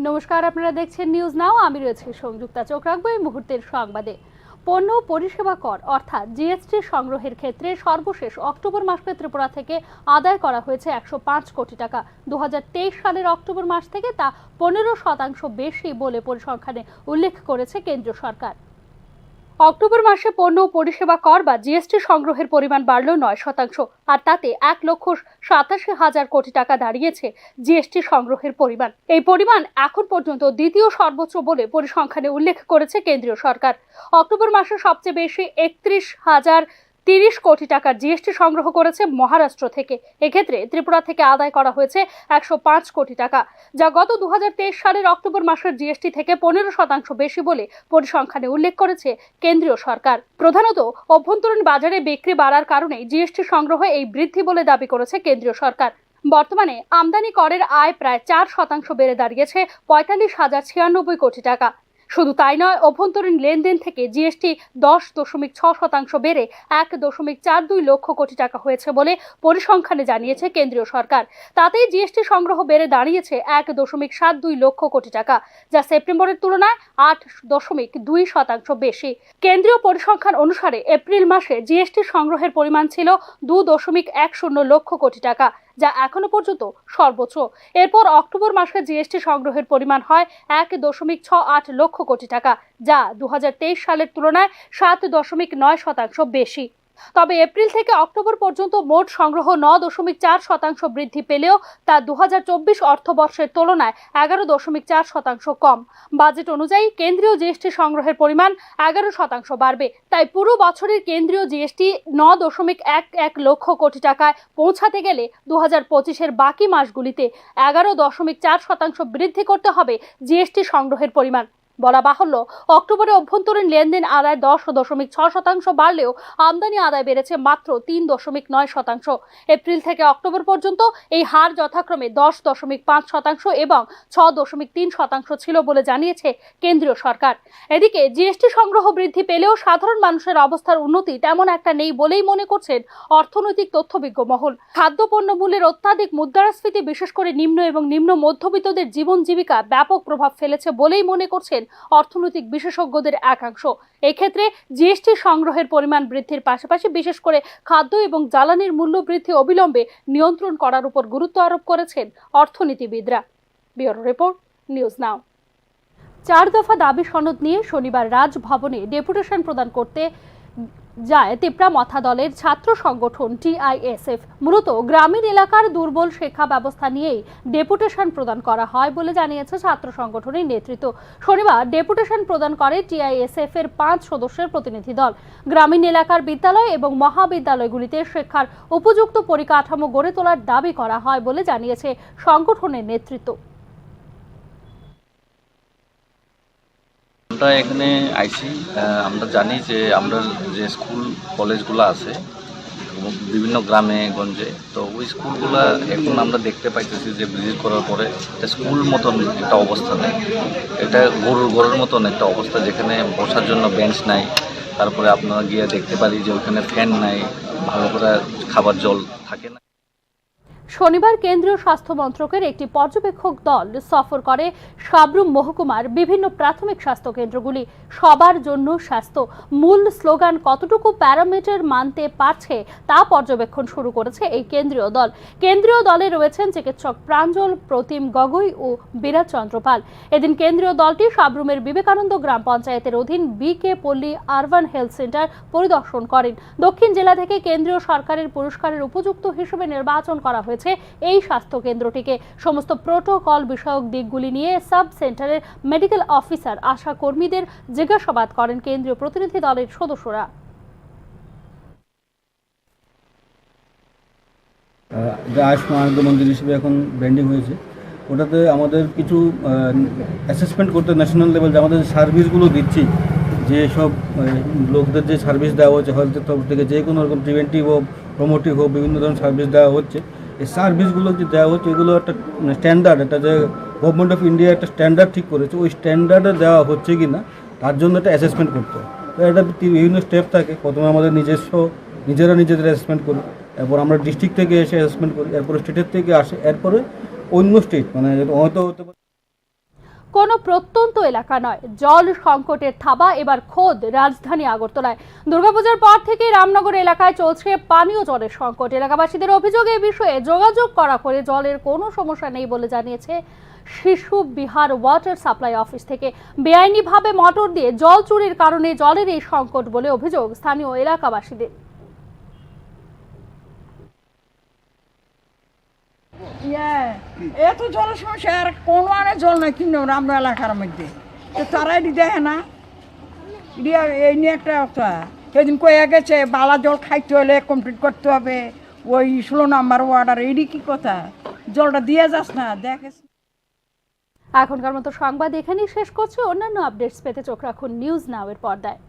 নমস্কার, আপনারা দেখছেন নিউজ নাও। আমি রয়েছি সংযুক্তা। চোখ রাখবো এই মুহূর্তের সংবাদে। পণ্য পরিষেবা কর অর্থাৎ জিএসটি সংগ্রহের ক্ষেত্রে সর্বশেষ অক্টোবর মাসে ত্রিপুরা থেকে আদায় করা হয়েছে 105 কোটি টাকা। 2023 সালের অক্টোবর মাস থেকে তা 15% বেশি বলে পরিসংখ্যানে উল্লেখ করেছে কেন্দ্রীয় সরকার। অক্টোবর মাসে পণ্য ও পরিষেবা কর বা জিএসটি সংগ্রহের পরিমাণ বাড়ল 9%, আর তাতে 1,87,000 কোটি টাকা দাঁড়িয়েছে জিএসটি সংগ্রহের পরিমাণ। এই পরিমাণ এখন পর্যন্ত দ্বিতীয় সর্বোচ্চ বলে পরিসংখ্যানে উল্লেখ করেছে কেন্দ্রীয় সরকার। অক্টোবর মাসে সবচেয়ে বেশি 31,030 কোটি টাকার জিএসটি সংগ্রহ করেছে মহারাষ্ট্র থেকে। এক্ষেত্রে ত্রিপুরা থেকে আদায় করা হয়েছে 105 কোটি টাকা, যা গত 2023 সালের অক্টোবর মাসের জিএসটি থেকে 15% বেশি বলে পরিসংখ্যানে উল্লেখ করেছে কেন্দ্রীয় সরকার। প্রধানত অভ্যন্তরীণ বাজারে বিক্রি বাড়ার কারণে জিএসটি সংগ্রহে এই বৃদ্ধি বলে দাবি করেছে কেন্দ্রীয় সরকার। বর্তমানে আমদানি করের আয় প্রায় 4% বেড়ে দাঁড়িয়েছে 45,096 কোটি টাকা। শুধু তাই নয়, অভ্যন্তরীণ লেনদেন থেকে জিএসটি 10.6% বেড়ে 1.42 লক্ষ কোটি টাকা হয়েছে বলে পরিসংখ্যানে জানিয়েছে কেন্দ্রীয় সরকার। তাতেই জিএসটি সংগ্রহ বেড়ে দাঁড়িয়েছে 1.72 লক্ষ কোটি টাকা, যা সেপ্টেম্বরের তুলনায় 8.2% বেশি। কেন্দ্রীয় পরিসংখ্যান অনুসারে এপ্রিল মাসে জিএসটি সংগ্রহের পরিমাণ ছিল 2.10 লক্ষ কোটি টাকা, যা এখনো পর্যন্ত সর্বোচ্চ। এরপর অক্টোবর মাসে জিএসটি সংগ্রহের পরিমাণ হয় 1.68 লক্ষ কোটি টাকা, যা 2023 সালের তুলনায় 7.9% বেশি। তবে এপ্রিল থেকে অক্টোবর পর্যন্ত মোট সংগ্রহ 9.4% বৃদ্ধি পেলেও তা 2024 অর্থবর্ষের তুলনায় 11.4% কম। বাজেট অনুযায়ী কেন্দ্রীয় জিএসটি সংগ্রহের পরিমাণ 11% বাড়বে। তাই পুরো বছরের কেন্দ্রীয় জিএসটি 9.11 লক্ষ কোটি টাকায় পৌঁছাতে গেলে 2025-এর বাকি মাসগুলিতে 11.4% বৃদ্ধি করতে হবে জিএসটি সংগ্রহের পরিমাণ। বলা বাহুল্য, অক্টোবরে অভ্যন্তরীণ লেনদেন আদায় 10.6% বাড়লেও আমদানি আদায় বেড়েছে মাত্র 3.9%। এপ্রিল থেকে অক্টোবর পর্যন্ত এই হার যথাক্রমে 10.5% এবং 6.3% ছিল বলে জানিয়েছে কেন্দ্রীয় সরকার। এদিকে জিএসটি সংগ্রহ বৃদ্ধি পেলেও সাধারণ মানুষের অবস্থার উন্নতি তেমন একটা নেই বলেই মনে করছেন অর্থনৈতিক তথ্যবিজ্ঞ মহল। খাদ্যপণ্য মূল্যের অত্যাধিক মুদ্রাস্ফীতি বিশেষ করে নিম্ন এবং নিম্ন মধ্যবিত্তদের জীবন জীবিকা ব্যাপক প্রভাব ফেলেছে বলেই মনে করছেন অর্থনৈতিক বিশেষজ্ঞদের একাংশ। এক্ষেত্রে জিএসটি সংগ্রহের পরিমাণ বৃদ্ধির পাশাপাশি বিশেষ করে খাদ্য এবং জ্বালানির মূল্য বৃদ্ধি অবিলম্বে নিয়ন্ত্রণ করার উপর গুরুত্ব আরোপ করেছেন অর্থনীতিবিদরা। Bureau report, news now. 4 দফা দাবি সনদ নিয়ে শনিবার রাজভবনে ডেপুটেশন প্রদান করতে যায় ত্রিপুরা মথা দলের ছাত্র সংগঠন TISF। মূলত গ্রামীণ এলাকার দুর্বল শিক্ষা ব্যবস্থা নিয়েই ডেপুটেশন প্রদান করা হয় বলে জানিয়েছে ছাত্র সংগঠনের নেতৃত্ব। শনিবার ডেপুটেশন প্রদান করে TISF এর 5 সদস্যের প্রতিনিধি দল। গ্রামীণ এলাকার বিদ্যালয় এবং মহাবিদ্যালয়গুলিতে শিক্ষার উপযুক্ত পরিকাঠামো গড়ে তোলার দাবি করা হয় বলে জানিয়েছে সংগঠনের নেতৃত্ব। আমরা এখানে আইছি, আমরা জানি যে আমরা যে স্কুল কলেজগুলো আছে বিভিন্ন গ্রামে গঞ্জে, তো ওই স্কুলগুলো এখন আমরা দেখতে পাইতেছি যে ভিজিট করার পরে একটা স্কুল মতন একটা অবস্থা নেই। এটা গরুর মতন একটা অবস্থা, যেখানে বসার জন্য বেঞ্চ নাই। তারপরে আপনারা গিয়ে দেখতে পারি যে ওইখানে ফ্যান নাই, ভালো করে খাবার জল থাকে না। শনিবার কেন্দ্রীয় স্বাস্থ্য মন্ত্রকের একটি পর্যবেক্ষক দল সফর করে সাবরুম মহকুমার বিভিন্ন প্রাথমিক স্বাস্থ্য কেন্দ্রগুলি। সবার জন্য স্বাস্থ্য মূল স্লোগান কতটুকু প্যারামিটার মানতে পারছে তা পর্যবেক্ষণ শুরু করেছে এই কেন্দ্রীয় দল। কেন্দ্রীয় দলে রয়েছেন চিকিৎসক প্রাঞ্জল, প্রতিম গগৈ ও বিরাট চন্দ্রপাল। এদিন কেন্দ্রীয় দলটি সাবরুমের বিবেকানন্দ গ্রাম পঞ্চায়েতের অধীন BK পল্লী আরবান হেলথ সেন্টার পরিদর্শন করেন। দক্ষিণ জেলা থেকে কেন্দ্রীয় সরকারের পুরস্কারের উপযুক্ত হিসেবে নির্বাচন করা হয়েছে এই স্বাস্থ্য কেন্দ্রটিকে। সমস্ত প্রোটোকল বিষয়ক দিকগুলি নিয়ে সাব সেন্টারের মেডিকেল অফিসার, আশা কর্মীদের জিজ্ঞাসাবাদ করেন কেন্দ্রীয় প্রতিনিধি দলের সদস্যরা। আয়ুষ্মান আরোগ্য মন্দির হিসেবে এখন ব্র্যান্ডিং হয়েছে, ওটাতে আমাদের কিছু অ্যাসেসমেন্ট করতে ন্যাশনাল লেভেল যে আমাদের সার্ভিসগুলো দিচ্ছি, যে সব লোকদের যে সার্ভিস দেওয়া হচ্ছে হেলথের তরফ থেকে, যে কোনো রকম প্রিভেন্টিভ হোক প্রমোটিভ হোক বিভিন্ন ধরনের সার্ভিস দেওয়া হচ্ছে। এই সার্ভিসগুলো যে দেওয়া হচ্ছে এগুলো একটা স্ট্যান্ডার্ড, এটা যে গভর্নমেন্ট অফ ইন্ডিয়া একটা স্ট্যান্ডার্ড ঠিক করেছে, ওই স্ট্যান্ডার্ডে দেওয়া হচ্ছে কি না তার জন্য একটা অ্যাসেসমেন্ট করতে হয়। তো এটা বিভিন্ন স্টেপ থাকে। প্রথমে আমাদের নিজেরা নিজেদের অ্যাসেসমেন্ট করি, এরপর আমরা ডিস্ট্রিক্ট থেকে এসে অ্যাসেসমেন্ট করি, এরপরে স্টেটের থেকে আসে, এরপরে অন্য স্টেট মানে হয়তো হতে পারে। কোনো প্রত্যন্ত এলাকা নয়, জল সংকটের থাবা এবার খোদ রাজধানী আগরতলায়। দুর্গাপূজার পর থেকে রামনগর এলাকায় চলছে পানীয় জলের সংকট। এলাকাবাসীদের অভিযোগ, এই বিষয়ে যোগাযোগ করা করে জলের কোনো সমস্যা নেই বলে জানিয়েছে শিশু বিহার ওয়াটার সাপ্লাই অফিস থেকে। বেআইনিভাবে মোটর দিয়ে জল চুরির কারণে জলের এই সংকট বলে অভিযোগ স্থানীয় এলাকাবাসীদের। এত জলের সমস্যা, আর কোনো আনে জল নাই কিনে আমরা এলাকার মধ্যে, তো তারাই দেখে না। এই নিয়ে একটা কথা সেদিন কয়ে গেছে, বালা জল খাইতে হলে কমপ্লিট করতে হবে ওই 16 নম্বর ওয়ার্ডার। এইটি কি কথা? জলটা দিয়ে যাস না, দেখে। এখনকার মতো সংবাদ এখানেই শেষ করছি। অন্যান্য আপডেটস পেতে চোখ রাখুন নিউজ নাও এর পর্দায়।